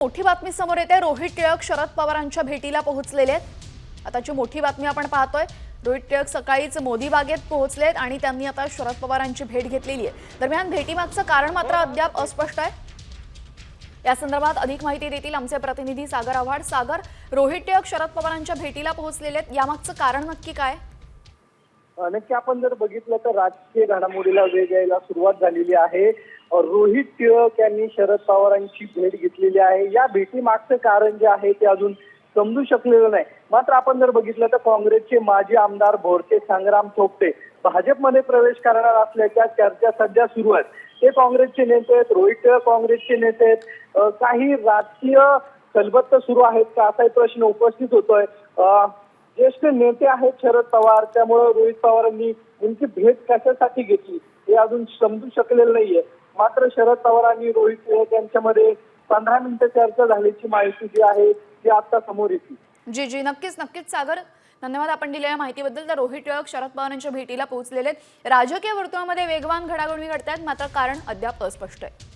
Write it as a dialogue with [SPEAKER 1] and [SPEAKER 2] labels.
[SPEAKER 1] मोठी बातमी समोर येते। रोहित टिळक शरद पवारांच्या भेटीला पोहोचलेले आहेत। आताची मोठी बातमी आपण पाहतोय। रोहित टिळक सकाळीच मोदी बागेत पोहोचलेत आणि त्यांनी आता शरद पवारांची भेट घेतलेली आहे। दरम्यान भेटीमागचं कारण मात्र अद्याप अस्पष्ट आहे। या संदर्भात अधिक माहिती देतील आमचे प्रतिनिधी सागर आव्हाड। सागर, रोहित टिळक शरद पवारांच्या भेटीला पोहोचलेले आहेत, यामागचं कारण नक्की काय?
[SPEAKER 2] नक्की आपण जर बघितलं तर राजकीय घडामोडीला वेग यायला सुरुवात झालेली आहे। रोहित टिळक यांनी शरद पवारांची भेट घेतलेली आहे। या भेटी मागचं कारण जे आहे ते अजून समजू शकलेलं नाही। मात्र आपण जर बघितलं तर काँग्रेसचे माजी आमदार बोरटे संग्राम थोपटे भाजपमध्ये प्रवेश करणार असल्याच्या चर्चा सध्या सुरू आहेत। ते काँग्रेसचे नेते आहेत, रोहित टिळक काँग्रेसचे नेते आहेत। काही राजकीय खलबत्ते सुरू आहेत का असाही प्रश्न उपस्थित होतोय। ज्येष्ठ नेते आहेत शरद पवार, त्यामुळे रोहित पवारांनी नेमकी भेट कशासाठी घेतली हे अजून समजू शकलेलं नाहीये। मात्र शरद पवार आणि रोहित टिळक यांच्यामध्ये 15 मिनिटं चर्चा झाल्याची माहिती जी आहे ती आता समोर येते।
[SPEAKER 1] जी नक्कीच सागर, धन्यवाद आपण दिलेल्या माहितीबद्दल। तर रोहित टिळक शरद पवारांच्या भेटीला पोहोचलेले आहेत। राजकीय वर्तुळामध्ये वेगवान घडामोडी घडतायत, मात्र कारण अद्याप अस्पष्ट आहे।